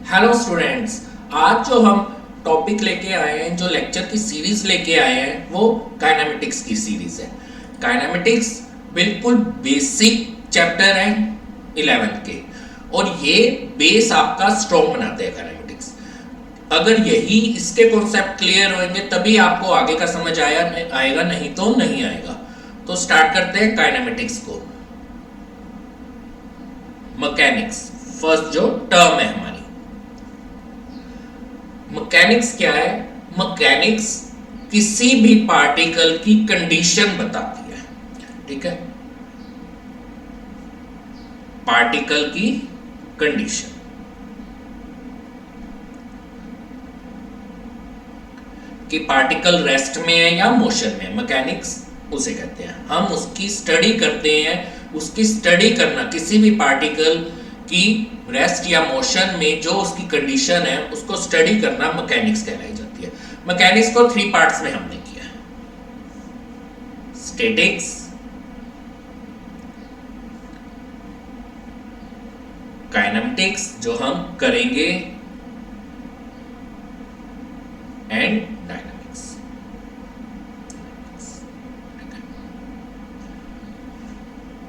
Hello students, आज जो हम टॉपिक लेके आए हैं, जो लेक्चर की सीरीज लेके आए हैं, वो काइनेमेटिक्स की सीरीज है। काइनेमेटिक्स बिल्कुल बेसिक चैप्टर है 11 के, और ये बेस आपका स्ट्रॉन्ग बनाते हैं काइनेमेटिक्स। अगर यही इसके कॉन्सेप्ट क्लियर होंगे तभी आपको आगे का समझ आएगा, नहीं तो नहीं आएगा। तो स्टार्ट करते हैं काइनेमेटिक्स को। मैकेनिक्स फर्स्ट जो टर्म है हमारी। मैकेनिक्स क्या है? मैकेनिक्स किसी भी पार्टिकल की कंडीशन बताती है। ठीक है, पार्टिकल की कंडीशन। कि पार्टिकल रेस्ट में है या मोशन में है, मैकेनिक्स उसे कहते हैं। हम उसकी स्टडी करते हैं। उसकी स्टडी करना, किसी भी पार्टिकल की रेस्ट या मोशन में जो उसकी कंडीशन है उसको स्टडी करना मैकेनिक्स कहलाई जाती है। मैकेनिक्स को 3 पार्ट्स में हमने किया है। स्टैटिक्स, काइनेमेटिक्स जो हम करेंगे, एंड डायनामिक्स।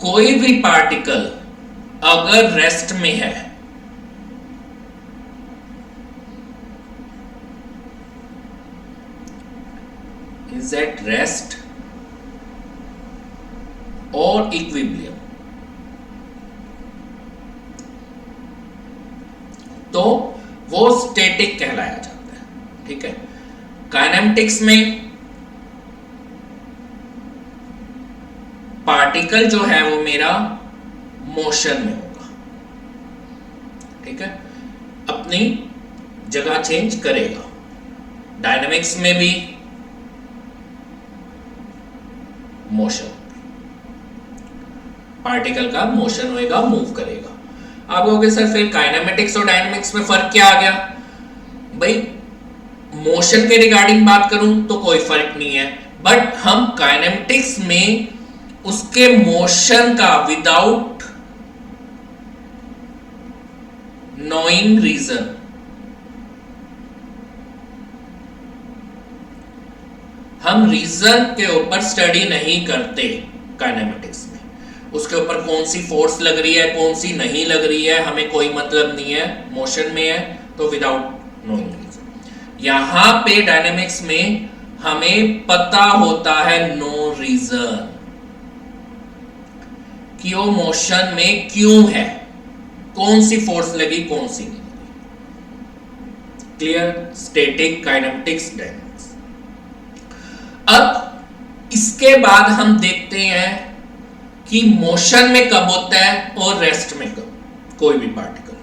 कोई भी पार्टिकल अगर रेस्ट में है, इज एट रेस्ट और इक्विलिब्रियम, तो वो स्टैटिक कहलाया जाता है। ठीक है, काइनेमेटिक्स में पार्टिकल जो है वो मेरा मोशन में होगा। ठीक है, अपनी जगह चेंज करेगा। डायनामिक्स में भी मोशन, पार्टिकल का मोशन होएगा, मूव करेगा। आप कहोगे सर फिर काइनेमेटिक्स और डायनामिक्स में फर्क क्या आ गया? भाई मोशन के रिगार्डिंग बात करूं तो कोई फर्क नहीं है, बट हम काइनेमेटिक्स में उसके मोशन का विदाउट नोइंग रीजन, हम रीजन के ऊपर स्टडी नहीं करते काइनेमेटिक्स में। उसके ऊपर कौन सी फोर्स लग रही है, कौन सी नहीं लग रही है, हमें कोई मतलब नहीं है। मोशन में है तो विदाउट नोइंग रीजन। यहां पे डायनेमिक्स में हमें पता होता है नो रीजन, कि वो मोशन में क्यों है, कौन सी फोर्स लगी, कौन सी नहीं लगी। क्लियर? Static, kinematics, dynamics. अब इसके बाद हम देखते हैं कि मोशन में कब होता है और रेस्ट में कब, कोई भी पार्टिकल।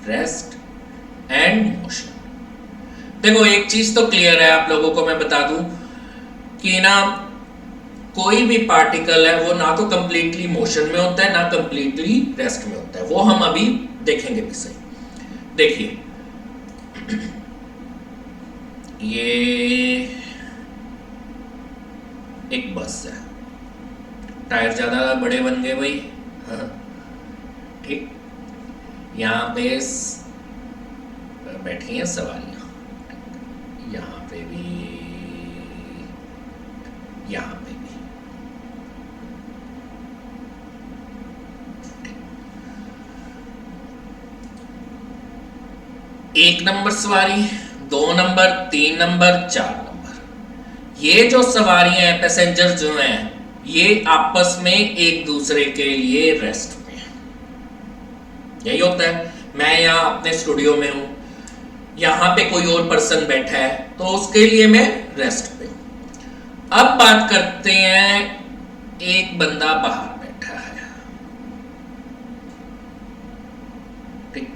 Rest and motion. देखो एक चीज तो क्लियर है, आप लोगों को मैं बता दूं कि ना कोई भी पार्टिकल है वो ना तो कंप्लीटली मोशन में होता है ना कंप्लीटली रेस्ट में होता है। वो हम अभी देखेंगे भी सही। देखिए ये एक बस है, टायर ज्यादा बड़े बन गए भाई। हाँ ठीक, यहाँ पे बैठी हैं सवारियां, यहाँ पे भी, यहाँ पे भी। एक नंबर सवारी, 2 नंबर, 3 नंबर, 4 नंबर। ये जो सवारियां हैं, पैसेंजर जो हैं, ये आपस में एक दूसरे के लिए रेस्ट में है। यही होता है। मैं यहाँ अपने स्टूडियो में हूं, यहाँ पे कोई और पर्सन बैठा है तो उसके लिए मैं रेस्ट पे हूं। अब बात करते हैं, एक बंदा बाहर बैठा है। ठीक,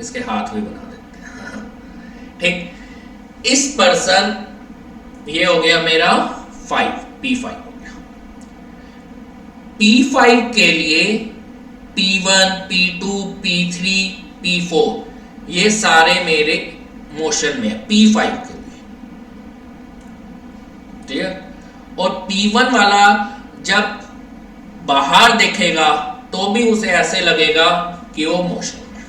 इसके हाथ भी बना देते हैं। ठीक, इस पर्सन, ये हो गया मेरा 5, P5 हो गया। P5 के लिए P1, P2, P3, P4 ये सारे मेरे मोशन में है। P5 के लिए, ठीक है। और P1 वाला जब बाहर देखेगा तो भी उसे ऐसे लगेगा कि वो मोशन में है।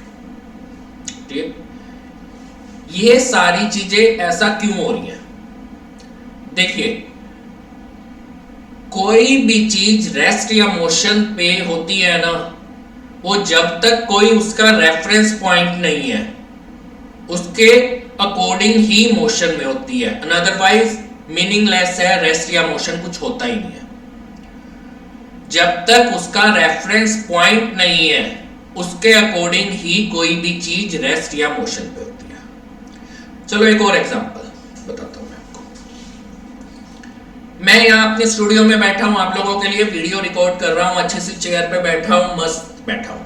ठीक, ये सारी चीजें ऐसा क्यों हो रही है? देखिए, कोई भी चीज रेस्ट या मोशन पे होती है ना, वो जब तक कोई उसका रेफरेंस पॉइंट नहीं है उसके अकॉर्डिंग ही मोशन में होती है, अदरवाइज मीनिंगलेस है, रेस्ट या मोशन कुछ होता ही नहीं है। जब तक उसका रेफरेंस पॉइंट नहीं है उसके अकॉर्डिंग ही कोई भी चीज रेस्ट या मोशन पे होती है। चलो एक और एग्जांपल बताता हूं मैं आपको। मैं यहाँ अपने स्टूडियो में बैठा हूं, आप लोगों के लिए वीडियो रिकॉर्ड कर रहा हूं, अच्छी सी चेयर पे बैठा हूं, मस्त बैठा हूं।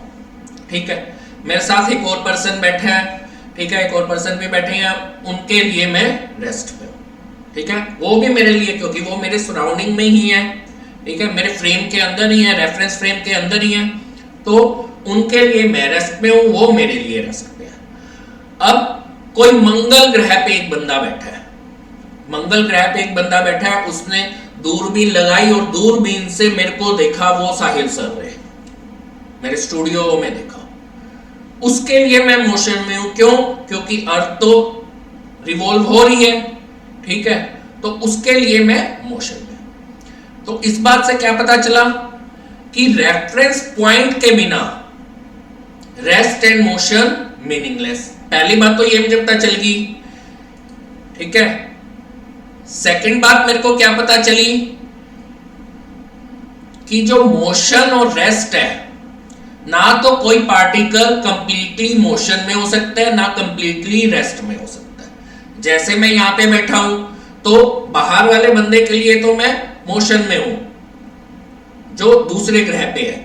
ठीक है, मेरे साथ एक और पर्सन बैठा है, ठीक है, एक और पर्सन भी बैठे हैं, उनके लिए मैं रेस्ट पे हूं। ठीक है, वो भी मेरे लिए, क्योंकि वो मेरे सराउंडिंग में ही है, ठीक है, मेरे फ्रेम के अंदर ही है, रेफरेंस फ्रेम के अंदर ही है, तो उनके लिए मैं रेस्ट पे हूं, वो मेरे लिए रेस्ट पे है। अब कोई मंगल ग्रह पे एक बंदा बैठा है, मंगल ग्रह पे एक बंदा बैठा है, उसने दूरबीन लगाई और दूरबीन से मेरे को देखा, वो साहिल सर रहे, मेरे स्टूडियो में देखा, उसके लिए मैं मोशन में हूं। क्यों? क्योंकि अर्थ तो रिवॉल्व हो रही है, ठीक है, तो उसके लिए मैं मोशन में। तो इस बात से क्या पता चला कि रेफरेंस पॉइंट के बिना रेस्ट एंड मोशन मीनिंगलेस। पहली बात तो ये मुझे पता चल गई, ठीक है। सेकंड बात मेरे को क्या पता चली कि जो मोशन और रेस्ट है, ना तो कोई पार्टिकल कंप्लीटली मोशन में हो सकता है, ना कंप्लीटली रेस्ट में हो सकता है। जैसे मैं यहां पे बैठा हूं तो बाहर वाले बंदे के लिए तो मैं मोशन में हूं जो दूसरे ग्रह पे है,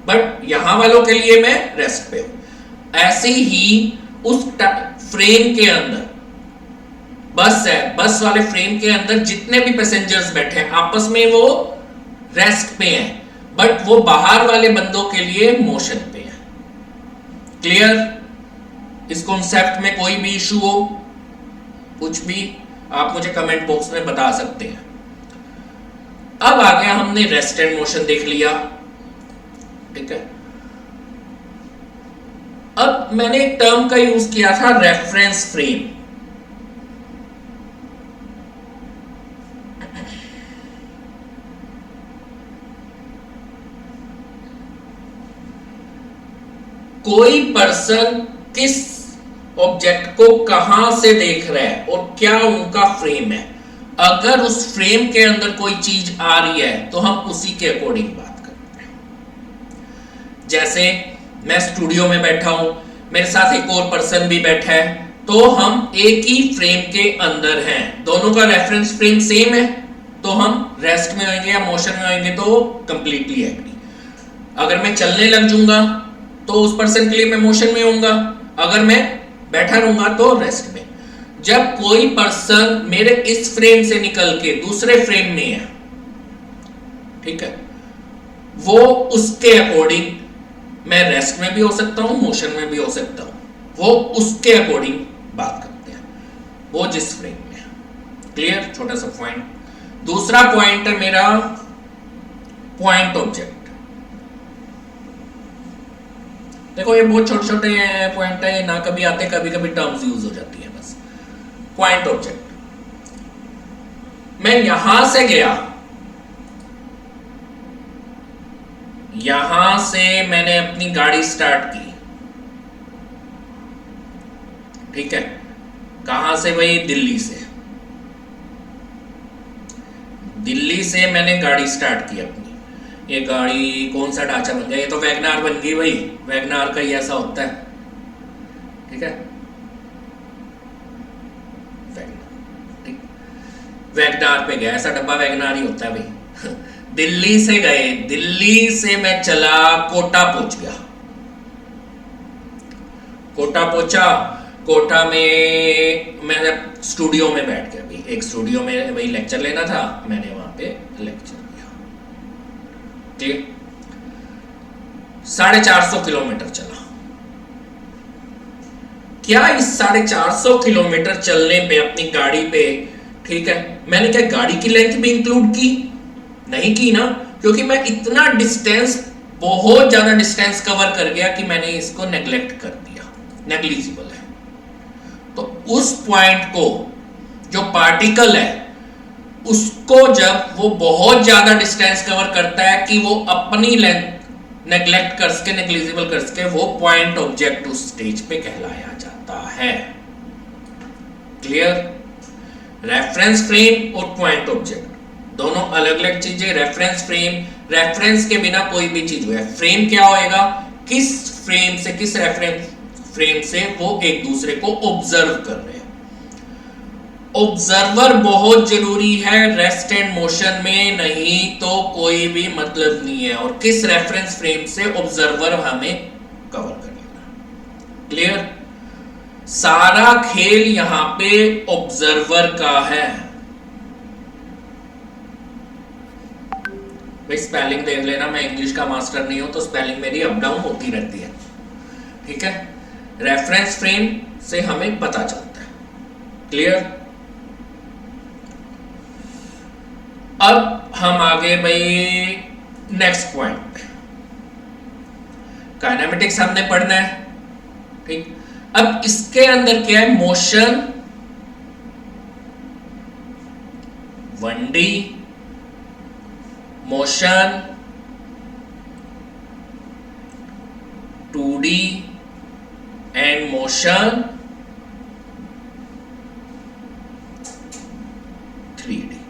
बट यहां वालों के लिए मैं रेस्ट पे हूं। ऐसे ही उस फ्रेम के अंदर बस है, बस वाले फ्रेम के अंदर जितने भी पैसेंजर्स बैठे हैं आपस में वो रेस्ट पे हैं, बट वो बाहर वाले बंदों के लिए मोशन पे है। क्लियर? इस कॉन्सेप्ट में कोई भी इशू हो, कुछ भी आप मुझे कमेंट बॉक्स में बता सकते हैं। अब आ गया, हमने रेस्ट एंड मोशन देख लिया, ठीक है। अब मैंने एक टर्म का यूज किया था, रेफरेंस फ्रेम। कोई पर्सन किस ऑब्जेक्ट को कहां से देख रहा है और क्या उनका फ्रेम है, अगर उस फ्रेम के अंदर कोई चीज आ रही है तो हम उसी के अकॉर्डिंग बात करते हैं। जैसे मैं स्टूडियो में बैठा हूं, मेरे साथ एक और पर्सन भी बैठा है, तो हम एक ही फ्रेम के अंदर हैं, दोनों का रेफरेंस फ्रेम सेम है, तो हम रेस्ट में होंगे या मोशन में होंगे तो कंप्लीटली एग्री। अगर मैं चलने लग जाऊंगा तो उस पर्सन के लिए मैं मोशन में होऊंगा, अगर मैं बैठा रहूंगा तो रेस्ट में। जब कोई पर्सन मेरे इस फ्रेम से निकल के दूसरे फ्रेम में है, ठीक है, वो उसके अकॉर्डिंग मैं रेस्ट में भी हो सकता हूं, मोशन में भी हो सकता हूं, वो उसके अकॉर्डिंग बात करते हैं, वो जिस फ्रेम में है। क्लियर? छोटा सा पॉइंट। दूसरा पॉइंट है मेरा पॉइंट ऑब्जेक्ट। देखो ये बहुत छोटे छोटे पॉइंट है, ना कभी आते, कभी कभी टर्म्स यूज हो जाती है बस। पॉइंट ऑब्जेक्ट, मैं यहां से गया, यहां से मैंने अपनी गाड़ी स्टार्ट की, ठीक है, कहां से भाई? दिल्ली से। दिल्ली से मैंने गाड़ी स्टार्ट की अपनी। ये गाड़ी कौन सा ढांचा बन गया? ये तो वैगनार बन गई भाई, वैगनार का ही ऐसा होता है, ठीक है, वैगनार, ठीक। वैगनार पे गया, ऐसा डब्बा वैगनार ही होता है भाई। दिल्ली से गए, दिल्ली से मैं चला, कोटा पहुंच गया, कोटा पहुंचा, कोटा में मैं स्टूडियो में बैठ गया भाई, एक स्टूडियो में वही लेक्चर लेना था, मैंने वहां पे लेक्चर 450 किलोमीटर चला। क्या इस 450 किलोमीटर चलने पे अपनी गाड़ी पे, ठीक है, मैंने क्या गाड़ी की लेंथ भी इंक्लूड की? नहीं की ना, क्योंकि मैं इतना डिस्टेंस बहुत ज्यादा डिस्टेंस कवर कर गया कि मैंने इसको नेग्लेक्ट कर दिया, नेग्लिजिबल है। तो उस पॉइंट को, जो पार्टिकल है, उसको जब वो बहुत ज्यादा डिस्टेंस कवर करता है कि वो अपनी लेंथ नेग्लेक्ट कर सके, नेग्लिजिबल कर सके, वो पॉइंट ऑब्जेक्ट उस स्टेज पे कहलाया जाता है। क्लियर? रेफरेंस फ्रेम और पॉइंट ऑब्जेक्ट दोनों अलग अलग चीजें। रेफरेंस फ्रेम, रेफरेंस के बिना कोई भी चीज हुआ है। फ्रेम क्या होएगा? किस फ्रेम से, किस रेफरेंस फ्रेम से वो एक दूसरे को ऑब्जर्व कर रहे हैं। ऑब्जर्वर बहुत जरूरी है, रेस्ट एंड मोशन में नहीं तो कोई भी मतलब नहीं है। और किस रेफरेंस फ्रेम से ऑब्जर्वर हमें कवर करेगा। क्लियर? सारा खेल यहां पे ऑब्जर्वर का है। भाई स्पेलिंग देख लेना, मैं इंग्लिश का मास्टर नहीं हूं तो स्पेलिंग मेरी अप डाउन होती रहती है, ठीक है। रेफरेंस फ्रेम से हमें पता चलता है। क्लियर? अब हम आगे भाई नेक्स्ट पॉइंट, काइनेमेटिक्स हमने पढ़ना है, ठीक। अब इसके अंदर क्या है? Motion 1D, motion 2D and motion 3D।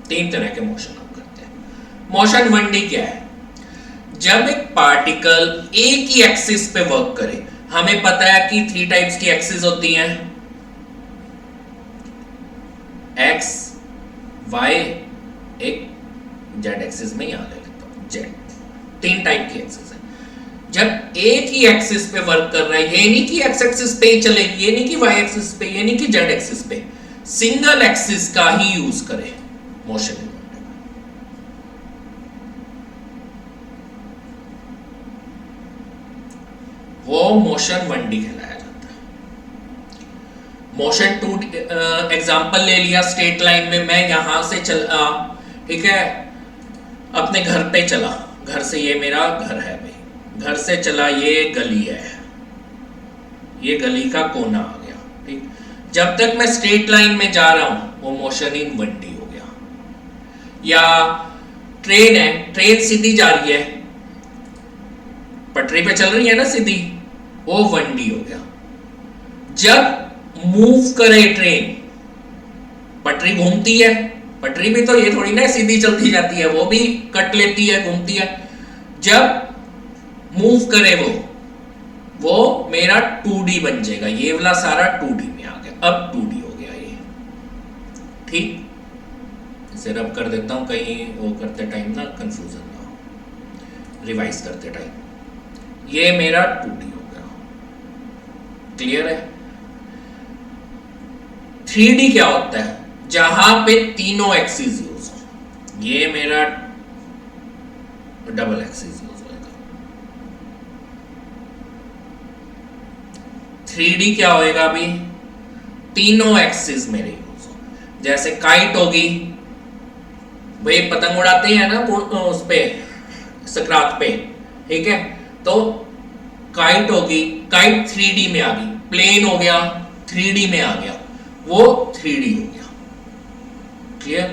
तीन तरह के मोशन हम करते हैं। मोशन 1D क्या है? जब एक पार्टिकल एक ही एक्सिस पे वर्क करे, हमें पता है कि 3 टाइप्स की एक्सिस होती हैं, एक्स, वाई, एक जेड एक्सिस में यहां ले लेता हूं जेड। 3 टाइप की एक्सिस है। जब एक ही एक्सिस पे वर्क कर रहा है, ये नहीं कि एक्स एक्सिस पे ही चलेगी, ये नहीं कि वाई एक्सिस पे, ये नहीं कि जेड एक्सिस पे, सिंगल एक्सिस का ही यूज करे मोशन। वो मोशन 1D कहलाया जाता है। मोशन 2D एग्जांपल ले लिया, स्ट्रेट लाइन में मैं यहां से चला, ठीक है, अपने घर पे चला, घर से, ये मेरा घर है भाई, घर से चला, ये गली है, ये गली का कोना आ गया, ठीक। जब तक मैं स्ट्रेट लाइन में जा रहा हूं वो मोशन इन 1D हो गया। या ट्रेन है, ट्रेन सीधी जा रही है, पटरी पे चल रही है ना सीधी, वो 1D हो गया। जब मूव करे ट्रेन, पटरी घूमती है, पटरी भी तो ये थोड़ी ना सीधी चलती जाती है, वो भी कट लेती है, घूमती है। जब मूव करे वो मेरा 2D बन जाएगा, ये वाला सारा 2D में आ गया, अब 2D हो गया ये, ठीक। इसे रब कर देता हूं कहीं वो करते टाइम ना कंफ्यूजन ना हो, रिवाइज करते टाइम। ये मेरा 2D हो गया। क्लियर है? 3D क्या होता है? जहां पे तीनों एक्सिस यूज हो। ये मेरा डबल एक्सिस यूज होगा। 3D क्या होएगा अभी? तीनों एक्सिस मेरे यूज हो। जैसे काइट होगी, भाई पतंग उड़ाते हैं ना उस पे, सकरात पे, ठीक है, तो काइट होगी, काइट 3D में आ गई। प्लेन हो गया 3D में आ गया, वो 3D हो गया। क्लियर?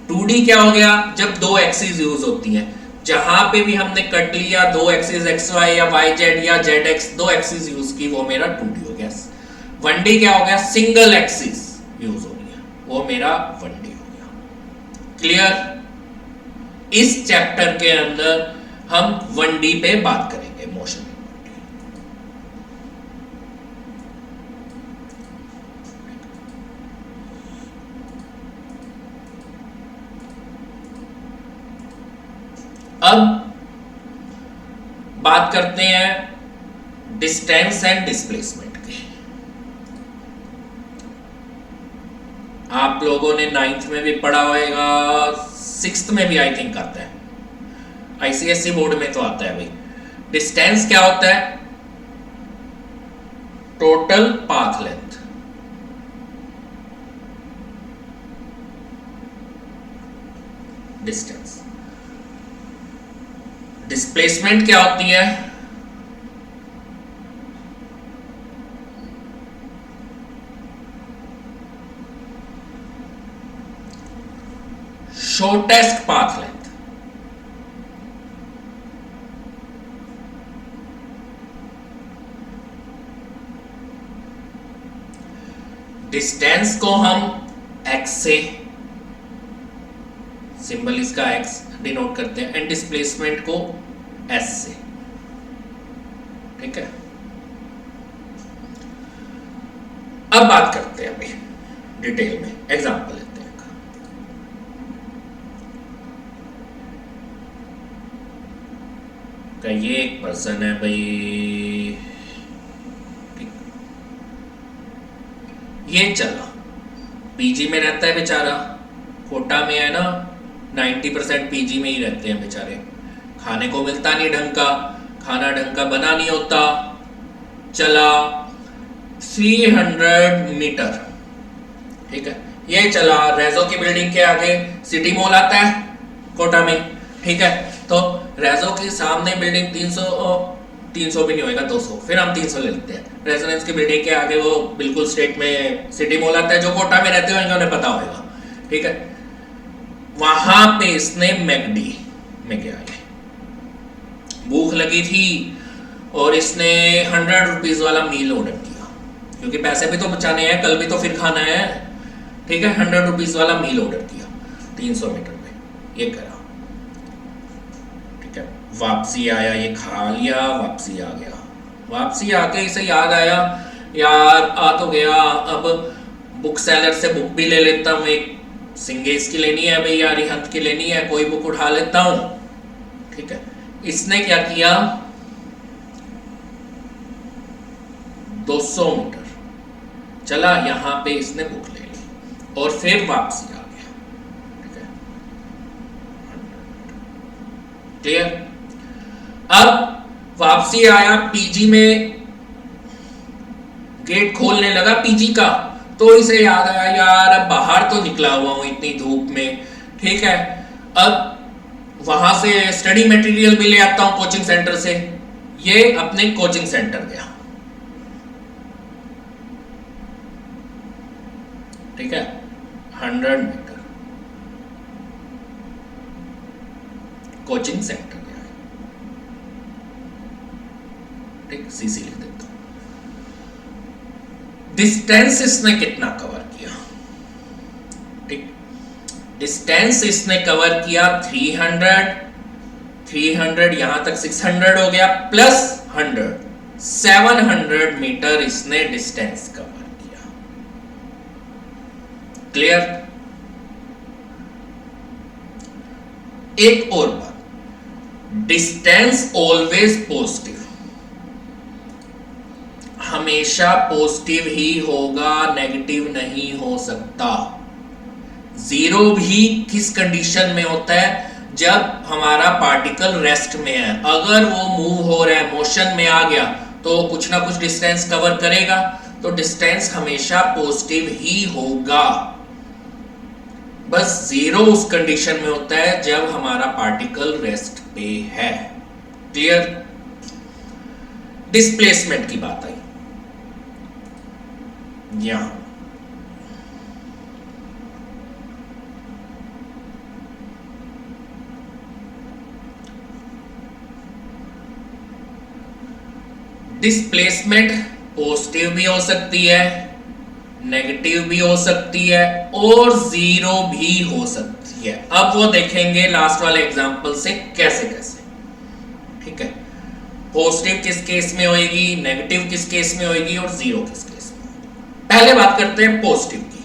2D क्या हो गया? जब दो एक्सिस यूज होती हैं, जहां पे भी हमने कट लिया दो एक्सिस एक्स वाई या वाई जेड या जेड एक्स, दो एक्सिस यूज की, वो मेरा 2D हो गया। 1D क्या हो गया? सिंगल एक्सिस यूज हो गया, वो मेरा 1D हो गया। क्लियर? इस चैप्टर के अंदर हम 1D पे बात करेंगे, मोशन। अब बात करते हैं डिस्टेंस एंड डिस्प्लेसमेंट की। आप लोगों ने 9th में भी पढ़ा होगा, 6th में भी आई थिंक आता है, आईसीएसई बोर्ड में तो आता है भाई। डिस्टेंस क्या होता है? Total path length. Distance displacement क्या होती है? Shortest path length. डिस्टेंस को हम x से, सिंबल इसका x डिनोट करते हैं, एंड डिस्प्लेसमेंट को s से। ठीक है, अब बात करते हैं अभी डिटेल में, एग्जांपल लेते हैं। का ये एक पर्सन है भाई, ये चला, पीजी में रहता है बेचारा, कोटा में है ना, 90% पीजी में ही रहते हैं बेचारे, खाने को मिलता नहीं ढंग का, खाना ढंग का बना नहीं होता। चला 300 मीटर, ठीक है, ये चला रेजो की बिल्डिंग के आगे, सिटी मॉल आता है कोटा में, ठीक है, तो रेजो के सामने बिल्डिंग 300 भी नहीं होगा, 200, फिर हम 300 ले लेते हैं। रेजोनेंस की बिल्डिंग के आगे वो बिल्कुल स्ट्रेट में सिटी मॉल आता है, जो कोटा में रहते होंगे उन्हें पता होगा, ठीक है। वहां पे इसने मैकडी में गया, भूख लगी थी और इसने 100 रुपीज वाला मील ऑर्डर किया, क्योंकि पैसे भी तो बचाने हैं, कल भी तो फिर खाना है, ठीक है। 100 रुपीज वाला मील ऑर्डर किया 300 मीटर में, ये करा, ठीक है। वापसी आया, ये खा लिया, वापसी आ गया, वापसी आके इसे याद आया, यार आ तो गया, अब बुक सेलर से बुक भी ले लेता हूँ, एक सिंगेज की लेनी है भैया, अरिहंत की लेनी है, कोई बुक उठा लेता हूं, ठीक है। इसने क्या किया, 200 मीटर चला, यहां पे इसने बुक ले ली और फिर वापसी आ गया, ठीक है, क्लियर। अब वापसी आया, पीजी में गेट खोलने लगा पीजी का, तो इसे याद आया, यार अब बाहर तो निकला हुआ हूं इतनी धूप में, ठीक है, अब वहां से स्टडी मटेरियल भी ले आता हूं कोचिंग सेंटर से। ये अपने कोचिंग सेंटर गया, ठीक है, 100 मीटर कोचिंग सेंटर गया, ठीक, सीसी लिख देता हूं। डिस्टेंस इसने कितना कवर किया, ठीक, डिस्टेंस इसने कवर किया 300 यहां तक 600 हो गया, प्लस 100, 700 मीटर इसने डिस्टेंस कवर किया, क्लियर। एक और बात, डिस्टेंस ऑलवेज पॉजिटिव, हमेशा पॉजिटिव ही होगा, नेगेटिव नहीं हो सकता। जीरो भी किस कंडीशन में होता है, जब हमारा पार्टिकल रेस्ट में है, अगर वो मूव हो रहा है, मोशन में आ गया, तो कुछ ना कुछ डिस्टेंस कवर करेगा, तो डिस्टेंस हमेशा पॉजिटिव ही होगा। बस जीरो उस कंडीशन में होता है जब हमारा पार्टिकल रेस्ट पे है, क्लियर। डिस्प्लेसमेंट की बात आई, यहां डिस्प्लेसमेंट पॉजिटिव भी हो सकती है, नेगेटिव भी हो सकती है, और जीरो भी हो सकती है। अब वो देखेंगे लास्ट वाले एग्जांपल से कैसे कैसे, ठीक है। पॉजिटिव किस केस में होएगी, नेगेटिव किस केस में होएगी, और जीरो किस केस में। पहले बात करते हैं पॉजिटिव की।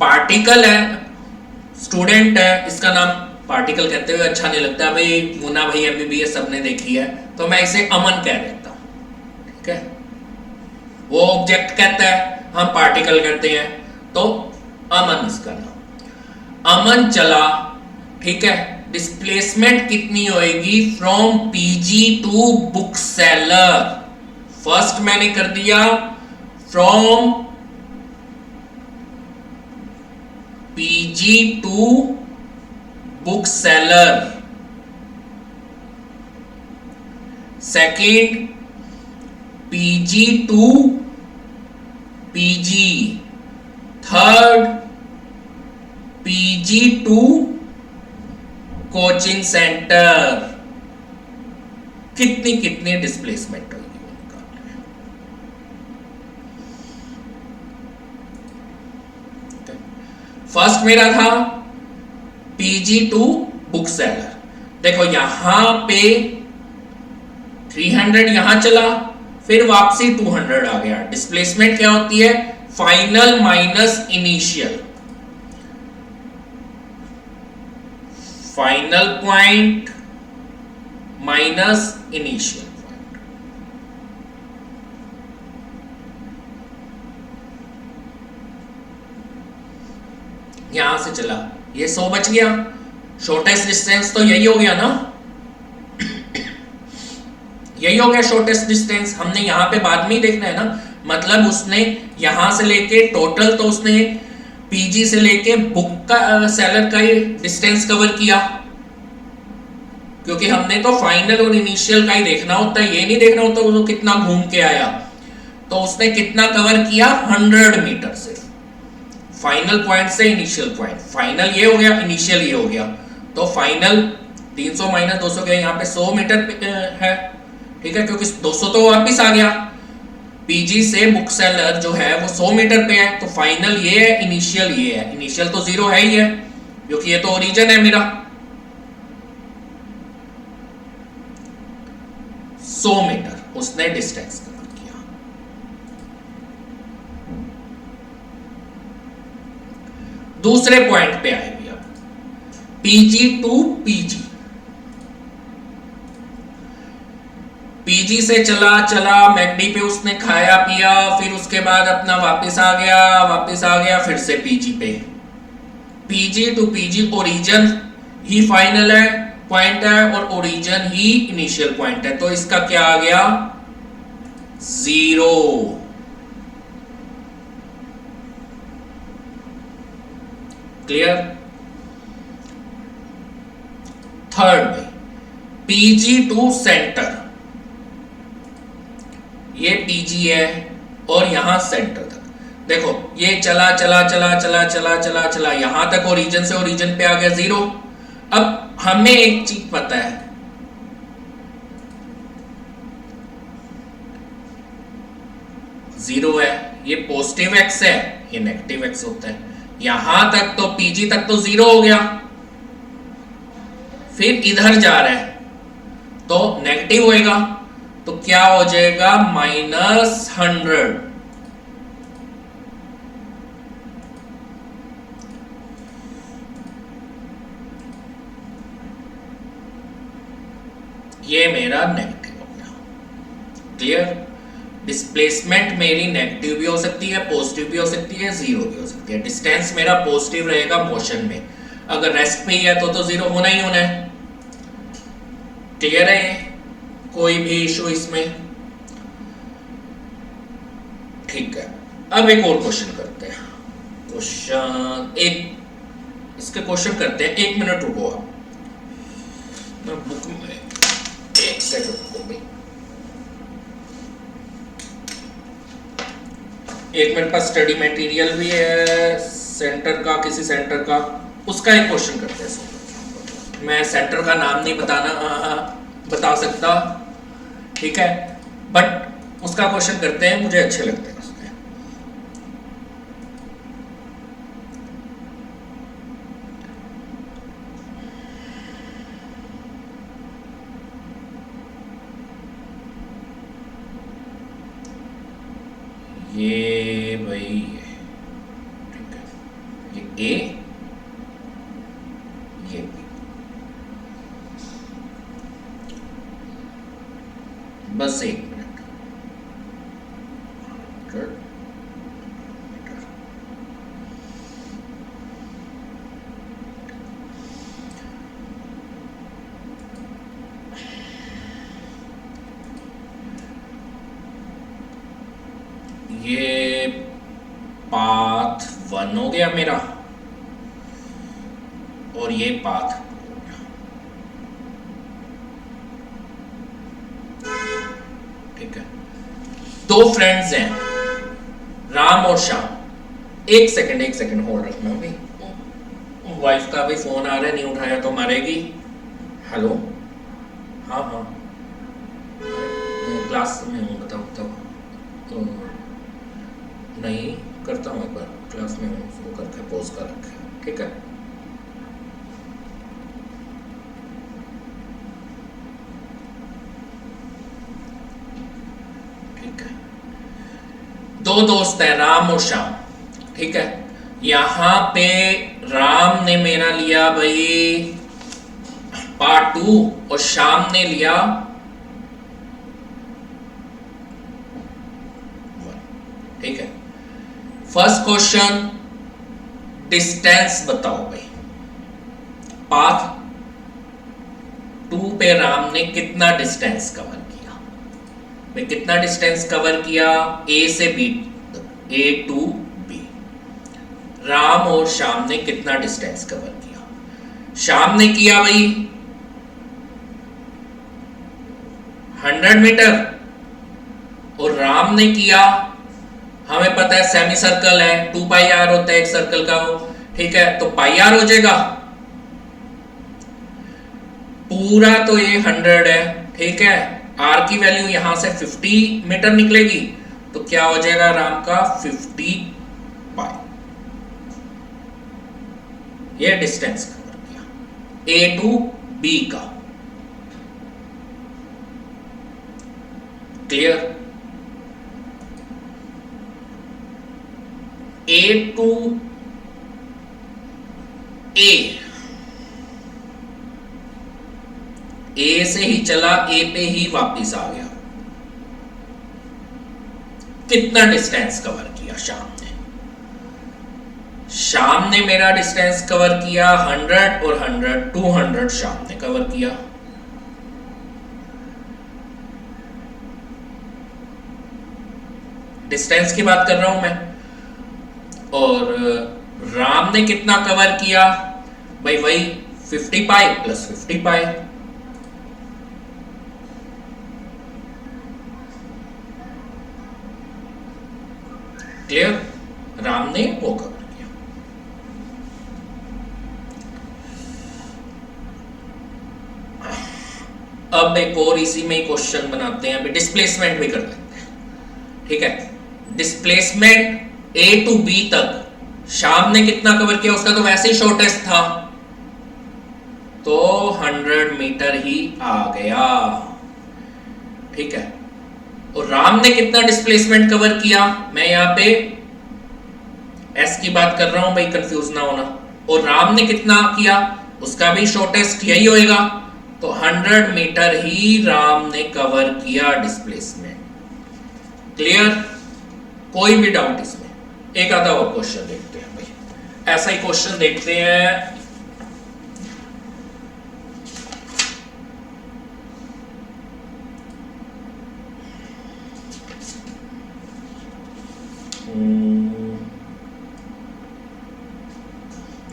पार्टिकल है, स्टूडेंट है, इसका नाम पार्टिकल कहते हुए अच्छा नहीं लगता भाई, मुन्ना भाई एमबीबीएस सबने देखी है, तो मैं इसे अमन कह देता हूं, ठीक है। वो ऑब्जेक्ट कहता है, हम पार्टिकल कहते हैं, तो अमन इसका नाम। अमन चला, ठीक है, डिस्प्लेसमेंट कितनी होएगी, from PG to book seller. First मैंने कर दिया from PG to book seller, second PG to PG, third PG to coaching centre. कितनी कितनी डिस्प्लेसमेंट होगी वो निकाल रहे हैं। फर्स्ट मेरा था पीजी टू बुक सेलर। देखो यहां पे 300 यहां चला, फिर वापसी 200 आ गया। डिस्प्लेसमेंट क्या होती है? Final minus initial. Final point minus initial point. यहां से चला, ये 100 बच गया। शॉर्टेस्ट डिस्टेंस तो यही हो गया ना, यही हो गया शॉर्टेस्ट डिस्टेंस। हमने यहां पे बाद में ही देखना है ना, मतलब उसने यहां से लेके टोटल तो उसने पीजी से लेके बुक का सेलर का ही डिस्टेंस कवर किया, क्योंकि हमने तो फाइनल और इनिशियल का ही देखना होता है, ये नहीं देखना होता वो कितना घूम के आया। तो उसने कितना कवर किया? 100 मीटर से, फाइनल पॉइंट से इनिशियल पॉइंट। फाइनल ये हो गया, इनिशियल ये हो गया, तो फाइनल 300 माइनस 200 गया, यहाँ पे 100 मीटर है, ठीक है, क्योंकि 200 तो वापिस आ गया। पीजी से बुक सेलर जो है वो 100 मीटर पे है, तो फाइनल ये है, इनिशियल ये है। इनिशियल तो 0 है ही है, क्योंकि ये तो ओरिजिन है मेरा। 100 मीटर उसने डिस्टेंस कवर किया। दूसरे पॉइंट पे आए भैया, पीजी टू पीजी। पीजी से चला चला मैकडी पे उसने खाया पिया, फिर उसके बाद अपना वापस आ गया, फिर से पीजी पे। पीजी टू पीजी ओरिजिन ही फाइनल है पॉइंट है और ओरिजिन ही इनिशियल पॉइंट है, तो इसका क्या आ गया? 0। क्लियर? थर्ड में पीजी टू सेंटर, ये पीजी है और यहां सेंटर तक। देखो ये चला चला चला चला चला चला चला यहां तक, ओरिजिन से ओरिजिन पे आ गया 0। अब हमें एक चीज पता है, जीरो है, ये पॉजिटिव एक्स है, ये नेगेटिव एक्स होता है। यहां तक तो पीजी तक तो 0 हो गया, फिर इधर जा रहा है तो नेगेटिव होएगा, तो क्या हो जाएगा? -100। ये मेरा नेगेटिव हो गया। क्लियर? डिस्प्लेसमेंट मेरी नेगेटिव भी हो सकती है, पॉजिटिव भी हो सकती है, 0 भी हो सकती है। डिस्टेंस मेरा पॉजिटिव रहेगा मोशन में, अगर रेस्ट पे ही है तो 0 होना ही होना है। क्लियर है? कोई भी इशू इसमें? ठीक है, अब एक और क्वेश्चन करते हैं। क्वेश्चन एक इसके क्वेश्चन करते हैं। 1 मिनट रुको आप, मैं बुक में 1 सेकंड रुको भाई। एक मेरे पास स्टडी मटेरियल भी है सेंटर का, किसी सेंटर का, उसका एक क्वेश्चन करते हैं। मैं सेंटर का नाम नहीं बता सकता, ठीक है, बट उसका क्वेश्चन करते हैं, मुझे अच्छे लगते हैं उसमें। ये भाई ठीक है, ये ए, ये बी। बस 1 मिनट। ये पाथ 1 हो गया मेरा, और ये पाथ ठीक है, दो फ्रेंड्स हैं राम और श्याम। एक सेकंड होल्ड रखना भाई, वाइफ का भी फोन आ रहा है, नहीं उठाया तो मारेगी। हेलो, हाँ हाँ, क्लास में हूँ, बताओ तो नहीं करता हूँ, एक बार क्लास में हूँ, वो करके पोज कर रखे, ठीक है। ठीक है, दो दोस्त हैं राम और श्याम, ठीक है। यहां पे राम ने मेरा लिया भाई पार्ट 2 और श्याम ने लिया 1, ठीक है। फर्स्ट क्वेश्चन, डिस्टेंस बताओ भाई, पाथ 2 पे राम ने कितना डिस्टेंस कवर किया भाई, कितना डिस्टेंस कवर किया ए से B, A to B. Ram और श्याम ने कितना डिस्टेंस कवर किया? श्याम ने किया भाई 100 मीटर और राम ने किया, हमें पता है सेमी सर्कल है, 2 पाई आर होता है एक सर्कल का वो, ठीक है, तो पाई आर हो जाएगा पूरा, तो ये 100 है, ठीक है। आर की वैल्यू यहां से 50 मीटर निकलेगी, तो क्या हो जाएगा राम का 50 पाई। ये डिस्टेंस कवर किया ए टू बी का, क्लियर। ए टू ए से ही चला, ए पे ही वापस आ गया, कितना डिस्टेंस कवर किया श्याम ने? श्याम ने मेरा डिस्टेंस कवर किया 100 और 100 200 श्याम ने कवर किया। डिस्टेंस की बात कर रहा हूं मैं। और राम ने कितना कवर किया भाई? वही 50 पाई प्लस 50 पाई। क्लियर? राम ने वो कवर किया। अब एक और इसी में ही क्वेश्चन बनाते हैं, अभी डिस्प्लेसमेंट भी कर लेते हैं, ठीक है। डिस्प्लेसमेंट ए टू बी तक श्याम ने कितना कवर किया? उसका तो वैसे ही शॉर्टेस्ट था, तो 100 मीटर ही आ गया, ठीक है। और राम ने कितना डिस्प्लेसमेंट कवर किया? मैं यहां पे एस की बात कर रहा हूं भाई, कंफ्यूज ना होना। और राम ने कितना किया? उसका भी शॉर्टेस्ट यही होएगा, तो 100 मीटर ही राम ने कवर किया डिस्प्लेसमेंट। क्लियर? कोई भी डाउट इसमें? एक आधा और क्वेश्चन देखते हैं भाई, ऐसा ही क्वेश्चन देखते हैं।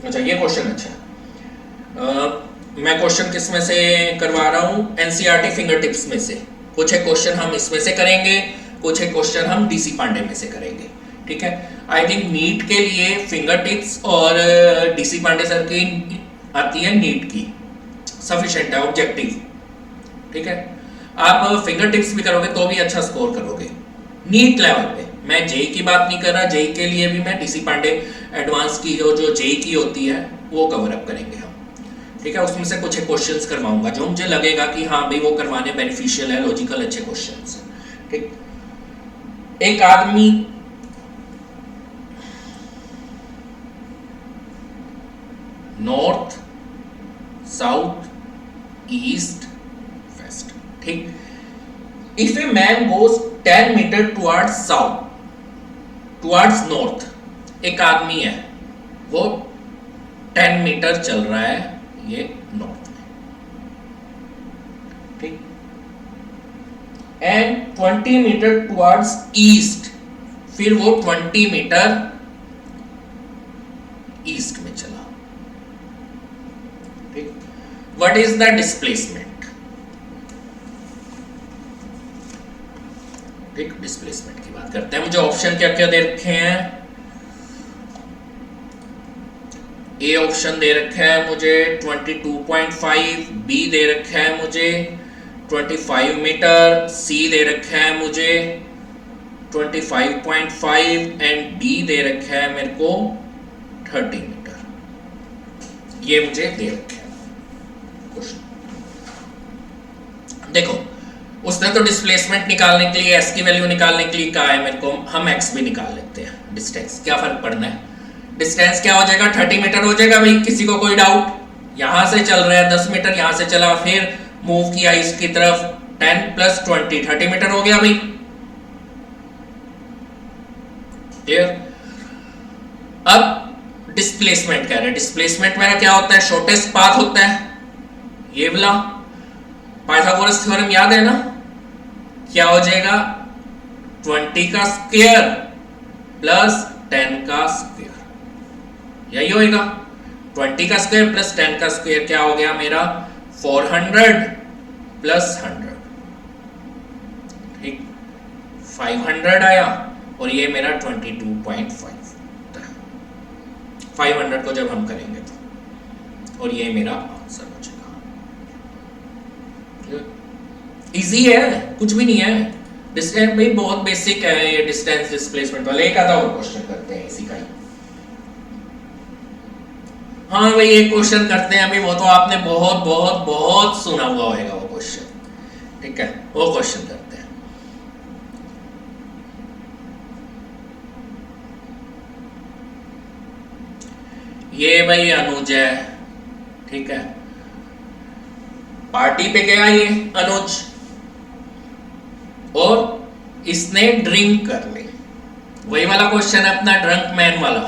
अच्छा, ये क्वेश्चन अच्छा है। मैं क्वेश्चन किस में से करवा रहा हूं? एनसीईआरटी फिंगर टिप्स में से। कुछ एक क्वेश्चन हम इसमें से करेंगे, कुछ एक क्वेश्चन हम डीसी पांडे में से करेंगे, ठीक है। आई थिंक नीट के लिए फिंगर टिप्स और डीसी पांडे सर की आती है नीट की, सफिशिएंट है, ऑब्जेक्टिव, ठीक है। आप फिंगर टिप्स भी करोगे तो भी अच्छा स्कोर करोगे नीट लेवल पे। मैं जेई की बात नहीं कर रहा, जेई के लिए भी मैं डीसी पांडे एडवांस की जो जेई की होती है वो कवर अप करेंगे हम, ठीक है। उसमें से कुछ क्वेश्चंस करवाऊंगा जो मुझे लगेगा कि हाँ भाई वो करवाने बेनिफिशियल है, लॉजिकल अच्छे क्वेश्चंस हैं, ठीक। एक आदमी नॉर्थ, साउथ, ईस्ट, वेस्ट, ठीक। If a man goes 10 metre towards south, towards north, एक आदमी है वो 10 मीटर चल रहा है ये नॉर्थ में, ठीक। एंड 20 मीटर टुवर्ड्स ईस्ट, फिर वो 20 मीटर ईस्ट में चला, ठीक। What is the displacement? ठीक, डिस्प्लेसमेंट की बात करते हैं। मुझे ऑप्शन क्या क्या दे रखे हैं। ए ऑप्शन दे रखा है मुझे 22.5, बी दे रखा है मुझे 25 मीटर, सी दे रखा है मुझे 25.5 एंड डी दे रखा है मेरे को 30 मीटर। ये मुझे दे रखा है क्वेश्चन। देखो उसने तो डिस्प्लेसमेंट निकालने के लिए, एस की वैल्यू निकालने के लिए कहा है मेरे को, हम एक्स भी निकाल लेते हैं। डिस्टेंस क्या फर्क पड़ना है, डिस्टेंस क्या हो जाएगा 30 मीटर हो जाएगा भाई। किसी को कोई डाउट? यहां से चल रहा है 10 मीटर, यहां से चला फिर मूव किया इसकी तरफ 10 + 20 30 मीटर हो गया भाई। क्लियर? अब डिस्प्लेसमेंट कह रहे हैं। डिस्प्लेसमेंट मेरा क्या होता है, शॉर्टेस्ट पाथ होता है ये वाला। पाइथागोरस थ्योरम याद है ना, क्या हो जाएगा 20 का स्क्वायर + 10 का स्क्वायर, यही होएगा। 20 का स्क्वायर + 10 का स्क्वायर क्या हो गया मेरा 400 + 100, ठीक 500 आया और ये मेरा 22.5 500 को जब हम करेंगे तो, और ये मेरा आंसर हो जाएगा। इजी है, कुछ भी नहीं है। डिस्टेंस भाई बहुत बेसिक है ये, डिस्टेंस डिस्प्लेसमेंट वाले। एक आधा और क्वेश्चन करते हैं इसी का ही। हाँ भाई एक क्वेश्चन करते हैं अभी, वो तो आपने बहुत बहुत बहुत सुना हुआ होगा वो क्वेश्चन, ठीक है वो क्वेश्चन करते हैं। ये भाई अनुज है, ठीक है, पार्टी पे गया ये अनुज और इसने ड्रिंक कर ली। वही वाला क्वेश्चन है अपना ड्रंक मैन वाला,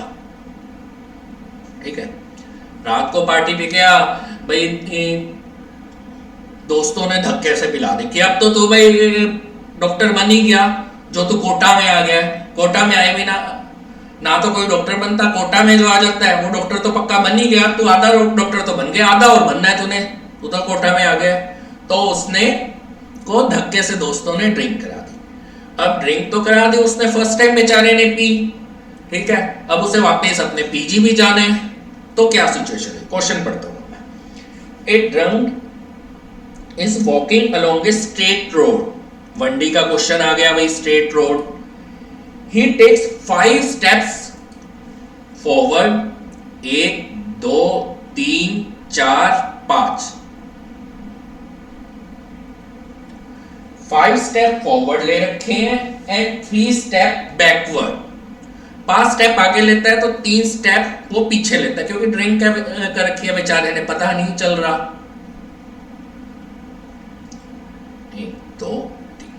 ठीक है। रात को पार्टी पे गया भाई, दोस्तों ने धक्के से पिला दी कि अब तो तू भाई डॉक्टर बन ही गया, जो तू कोटा में आ गया। कोटा में आए बिना ना तो कोई डॉक्टर बनता, कोटा में जो आ जाता है वो डॉक्टर तो पक्का बन ही गया। तू आधा डॉक्टर तो बन गया, आधा और बनना है तूने, तू तो कोटा में आ गया। तो उसने को धक्के से दोस्तों ने ड्रिंक करा दी। अब ड्रिंक तो करा दी उसने, फर्स्ट टाइम बेचारे ने पी, ठीक है। अब उसे वापस अपने पीजी भी जाने, तो क्या सिचुएशन है, क्वेश्चन पढ़ता हूं मैं। A drunk is walking along a straight road. 1D का क्वेश्चन आ गया भाई, straight road. He takes 5 steps forward, 1 2 3 4 5। 5 step forward ले रखे हैं एंड 3 स्टेप बैकवर्ड। 5 स्टेप आगे लेता है तो 3 स्टेप वो पीछे लेता है, क्योंकि ड्रिंक कर रखी है बेचारे ने, पता नहीं चल रहा। 1 2 3।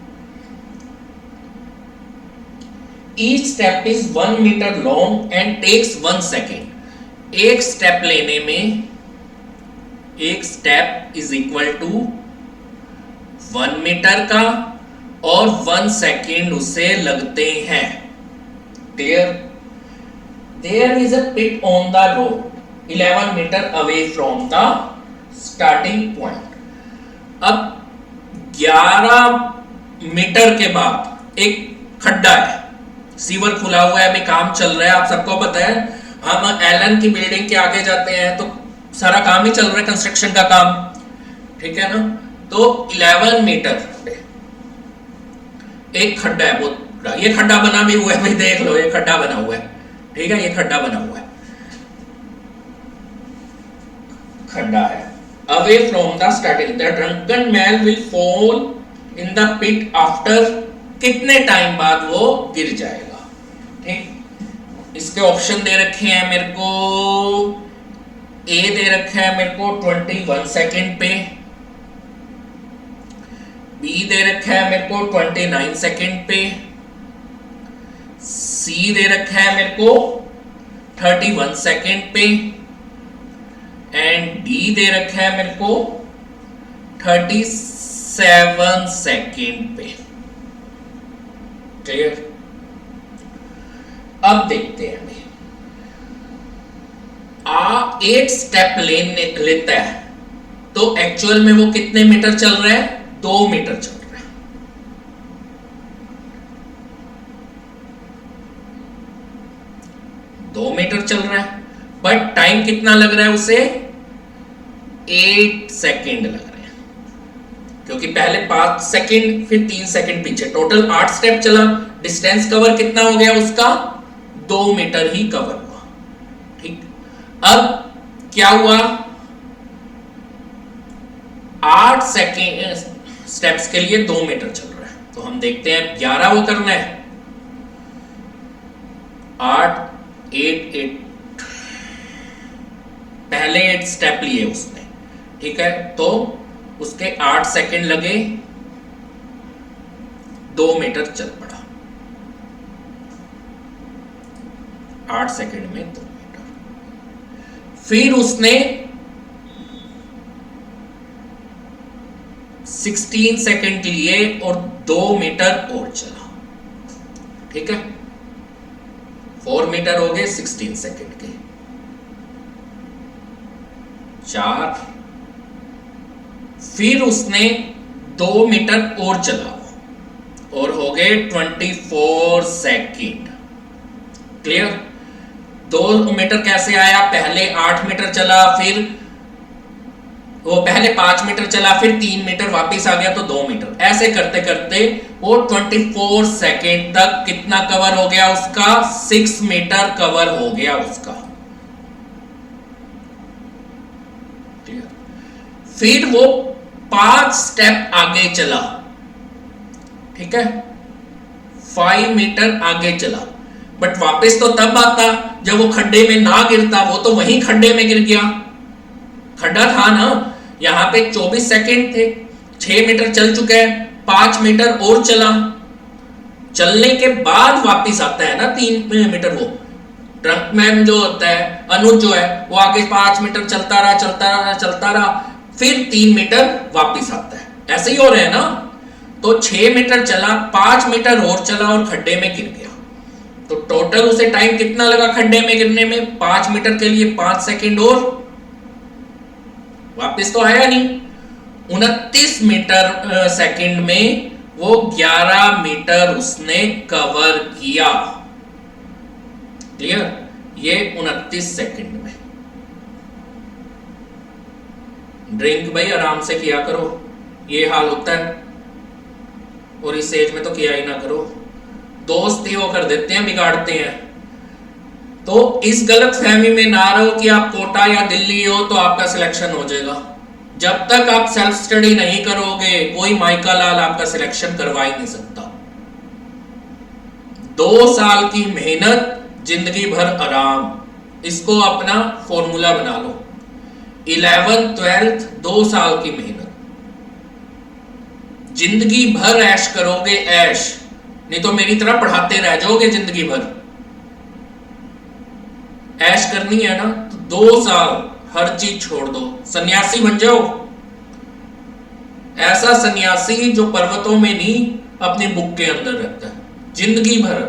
Each step is 1 meter long and takes 1 second। एक स्टेप लेने में, एक step is equal to 1 metre का और 1 सेकेंड उसे लगते हैं। Clear? There is a pit on the road 11 meter away from the starting point। अब 11 मीटर के बाद एक खड्डा है, सीवर खुला हुआ है, अभी काम चल रहा है, आप सबको पता है। हम एलन की बिल्डिंग के आगे जाते हैं तो सारा काम ही चल रहा है, कंस्ट्रक्शन का काम, ठीक है ना। तो 11 मीटर पे एक खड्डा है, बहुत बड़ा। ये खड्डा बना भी हुआ है भाई, देख लो, ये खड्डा बना हुआ है, ठीक है, ये खड्डा बना हुआ है, खड्डा है। Away from the starting, the drunken man will fall in the pit after, कितने टाइम बाद वो गिर जाएगा, ठीक। इसके ऑप्शन दे रखे हैं मेरे को, ए दे रखा है मेरे को 21 सेकेंड पे, बी दे रखा है मेरे को 29 सेकेंड पे, सी दे रखा है मेरे को 31 सेकेंड पे एंड डी दे रखा है मेरे को 37 सेकेंड पे। क्लियर? अब देखते हैं एक स्टेप लेता है तो एक्चुअल में वो कितने मीटर चल रहा है, 2 मीटर चल रहा है, 2 मीटर चल रहा है, बट टाइम कितना लग रहा है उसे? 8 सेकेंड लग रहे हैं, क्योंकि पहले 5 सेकेंड फिर 3 सेकेंड पीछे, टोटल 8 स्टेप चला। डिस्टेंस कवर कितना हो गया उसका? 2 मीटर ही कवर हुआ। ठीक, अब क्या हुआ? 8 सेकेंड स्टेप्स के लिए 2 मीटर चल रहा है, तो हम देखते हैं 11 वो करना है। 8 8 8 पहले 8 स्टेप लिए उसने, ठीक है, तो उसके 8 सेकेंड लगे, 2 मीटर चल पड़ा। 8 सेकेंड में 2 मीटर। फिर उसने 16 सेकेंड लिए और 2 मीटर और चला। ठीक है, 4 मीटर हो गए 16 सेकेंड के। 4, फिर उसने 2 मीटर और चला और हो गए 24 सेकेंड। क्लियर? 2 मीटर कैसे आया? पहले 8 मीटर चला, फिर वो पहले 5 मीटर चला, फिर 3 मीटर वापस आ गया तो 2 मीटर। ऐसे करते करते वो 24 सेकेंड तक कितना कवर हो गया उसका? 6 मीटर कवर हो गया उसका। फिर वो 5 स्टेप आगे चला, ठीक है, 5 मीटर आगे चला, बट वापस तो तब आता जब वो खड्डे में ना गिरता। वो तो वहीं खड्डे में गिर गया, खड्डा था ना, यहां पे 24 सेकेंड थे, 6 मीटर चल चुका है, 5 मीटर और चला, चलने के बाद वापस आता है ना 3 मीटर। वो ट्रंकमैन जो होता है, अनुज जो है, वो आगे 5 मीटर चलता रहा चलता रहा चलता रहा, फिर 3 मीटर वापस आता है। ऐसे ही हो रहा है ना। तो 6 मीटर चला, 5 मीटर और चला और खड्डे में गिर गया। तो टोटल उसे टाइम कितना लगा खड्डे में गिरने में? 5 मीटर के लिए 5 सेकेंड और वापस तो आया नहीं। 29 मीटर सेकेंड में वो 11 मीटर उसने कवर किया। क्लियर? ये 29 सेकेंड में। ड्रिंक भाई आराम से किया करो, ये हाल होता है, और इस एज में तो किया ही ना करो। दोस्त ही वो कर देते हैं, बिगाड़ते हैं। तो इस गलत फहमी में ना रहो कि आप कोटा या दिल्ली हो तो आपका सिलेक्शन हो जाएगा। जब तक आप सेल्फ स्टडी नहीं करोगे, कोई माइका लाल आपका सिलेक्शन करवा ही नहीं सकता। 2 साल की मेहनत, जिंदगी भर आराम, इसको अपना फॉर्मूला बना लो। 11th 12th 2 साल की मेहनत, जिंदगी भर ऐश करोगे, ऐश, नहीं तो मेरी तरह पढ़ाते रह जाओगे जिंदगी भर। ऐश करनी है ना तो 2 साल हर चीज छोड़ दो, सन्यासी बन जाओ। ऐसा सन्यासी जो पर्वतों में नहीं, अपने बुक के अंदर रहता है, जिंदगी भर।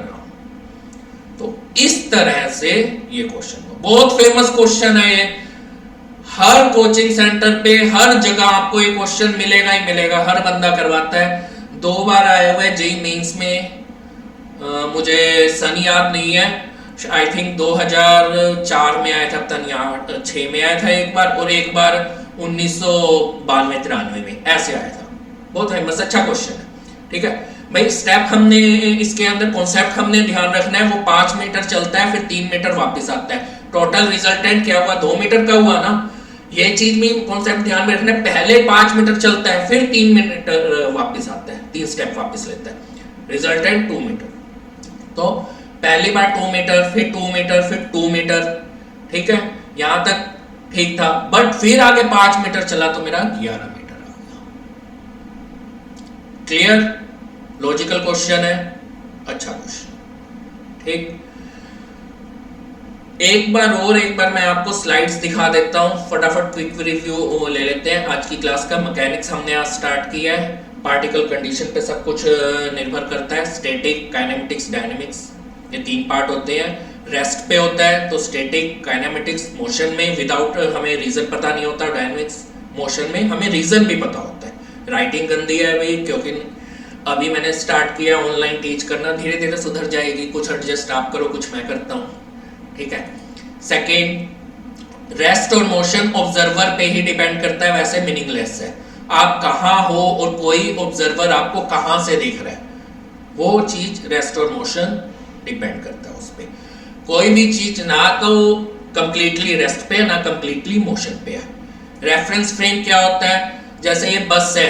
तो इस तरह से ये क्वेश्चन बहुत फेमस क्वेश्चन है ये। हर कोचिंग सेंटर पे, हर जगह आपको ये क्वेश्चन मिलेगा ही मिलेगा, हर बंदा करवाता है। 2 बार आए हुए जेईई मेंस में, मुझे सन याद नहीं है, आई थिंक 2004 में आया था, पता 6 में आया था एक बार, और एक बार 1992-93 में ऐसे आया था। बहुत फेमस, अच्छा क्वेश्चन है। ठीक है भाई, स्टेप हमने इसके अंदर कॉन्सेप्ट हमने ध्यान रखना है। वो 5 मीटर चलता है, फिर 3 मीटर वापस आता है। टोटल रिजल्टेंट क्या हुआ? 2 मीटर का हुआ ना। ये चीज में कॉन्सेप्ट ध्यान में रखना है। पहले 5 मीटर चलता है, फिर 3 मीटर वापस आता है, 3 स्टेप वापस लेता है, रिजल्टेंट 2 मीटर। तो पहली बार 2 मीटर, फिर 2 मीटर, फिर 2 मीटर, ठीक है, यहां तक ठीक था। बट फिर आगे 5 मीटर चला तो मेरा 11 मीटर आ गया। क्लियर? लॉजिकल क्वेश्चन है, अच्छा क्वेश्चन। ठीक, एक बार मैं आपको स्लाइड्स दिखा देता हूं, फटाफट क्विक रिव्यू ले लेते हैं आज की क्लास का। मैकेनिक्स हमने आज स्टार्ट किया है, पार्टिकल कंडीशन पे सब कुछ निर्भर करता है, स्टैटिक, काइनेमेटिक्स, डायनेमिक्स, ये 3 पार्ट होते हैं। रेस्ट पे होता है तो स्टैटिक, काइनेमेटिक्स, मोशन में विदाउट हमें रीजन पता नहीं होता, डायनेमिक्स, मोशन में हमें रीजन भी पता होता है। राइटिंग गंदी है भाई, क्योंकि अभी मैंने स्टार्ट किया ऑनलाइन टीच करना, धीरे धीरे सुधर जाएगी। कुछ एडजस्ट आप करो, कुछ मैं करता हूँ। ठीक है। सेकेंड, रेस्ट और मोशन ऑब्जर्वर पे ही डिपेंड करता है, वैसे मीनिंगलेस है। आप कहाँ हो और कोई ऑब्जर्वर आपको कहाँ से देख रहा है, वो चीज रेस्ट और मोशन डिपेंड करता है उस पर। कोई भी चीज ना तो कंप्लीटली रेस्ट पे ना कंप्लीटली मोशन पे है। रेफरेंस फ्रेम क्या होता है, जैसे ये बस है,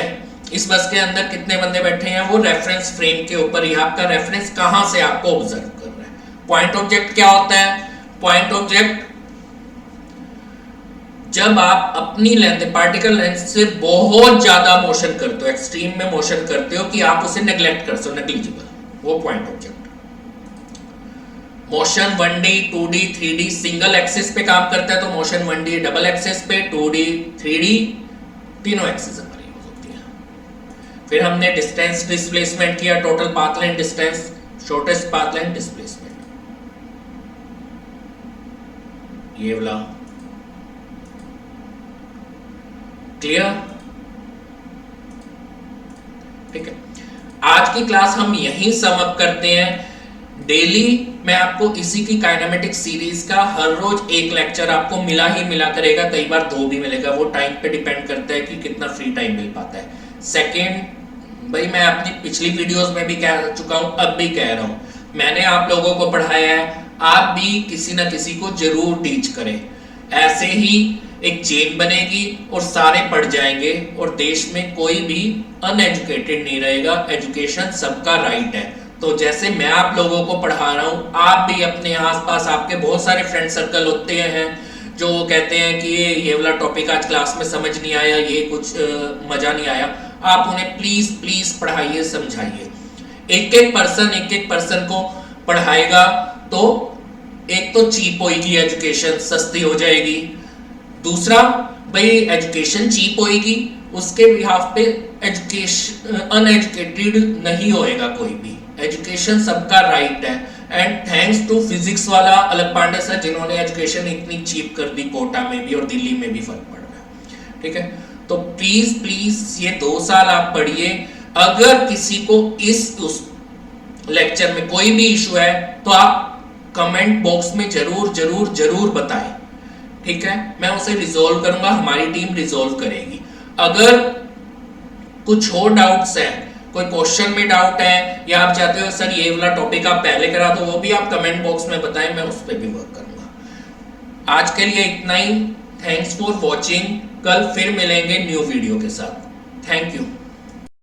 इस बस के अंदर कितने बंदे बैठे हैं, वो रेफरेंस फ्रेम के ऊपर ही आपका रेफरेंस कहां से आपको ऑब्जर्व कर रहा है। पॉइंट ऑब्जेक्ट क्या होता है, पॉइंट ऑब्जेक्ट जब आप अपनी लेंथ पार्टिकल लेंथ से बहुत ज्यादा मोशन करते हो, एक्सट्रीम में मोशन करते हो कि आप उसे नेग्लेक्ट कर सो, नेग्लिजिबल, वो point object. Motion 1D 2D 3D single axis पे काम करता है, तो मोशन 1D डबल एक्सिस पे, 2D 3D तीनों एक्सिस हमारी यूज होती है। फिर हमने डिस्टेंस डिस्प्लेसमेंट किया, total path line distance, shortest path line displacement, ये वाला क्लियर, ठीक है। आज की क्लास हम यहीं सम अप करते हैं। डेली मैं आपको इसी की काइनेमेटिक सीरीज का हर रोज एक लेक्चर आपको मिला ही मिला करेगा, कई बार 2 भी मिलेगा, वो टाइम पे डिपेंड करता है कि कितना फ्री टाइम मिल पाता है। सेकेंड, भाई मैं अपनी पिछली वीडियोस में भी कह चुका हूं, अब भी कह रहा हूं, मैंने आप लोगों को पढ़ाया है, आप भी किसी ना किसी को जरूर टीच करें। ऐसे ही एक चेन बनेगी और सारे पढ़ जाएंगे और देश में कोई भी अनएजुकेटेड नहीं रहेगा। एजुकेशन सबका राइट है। तो जैसे मैं आप लोगों को पढ़ा रहा हूँ, आप भी अपने आसपास, आपके बहुत सारे फ्रेंड सर्कल होते हैं जो कहते हैं कि ये वाला टॉपिक आज क्लास में समझ नहीं आया, ये कुछ मजा नहीं आया, आप उन्हें प्लीज प्लीज पढ़ाइए, समझाइए। एक एक पर्सन को पढ़ाएगा तो एक तो चीप होगी एजुकेशन, सस्ती हो जाएगी। दूसरा, भाई एजुकेशन चीप होएगी, उसके बिहाफ पे एजुकेशन अनएजुकेटेड नहीं होएगा कोई भी। एजुकेशन सबका राइट है। एंड थैंक्स टू फिजिक्स वाला अलग पांडे सर, जिन्होंने एजुकेशन इतनी चीप कर दी, कोटा में भी और दिल्ली में भी फर्क पड़ रहा है, ठीक है। तो प्लीज प्लीज ये 2 साल आप पढ़िए। अगर किसी को उस लेक्चर में कोई भी इशू है तो आप कमेंट बॉक्स में जरूर जरूर जरूर बताएं, ठीक है। मैं उसे रिजॉल्व करूंगा, हमारी टीम रिजॉल्व करेगी। अगर कुछ और डाउट्स हैं, कोई क्वेश्चन में डाउट है, या आप चाहते हो सर ये वाला टॉपिक आप पहले करा दो, वो भी आप कमेंट बॉक्स में बताएं, मैं उस पर भी वर्क करूंगा। आज के लिए इतना ही। Thanks for watching. कल फिर मिलेंगे न्यू वीडियो के साथ। Thank you.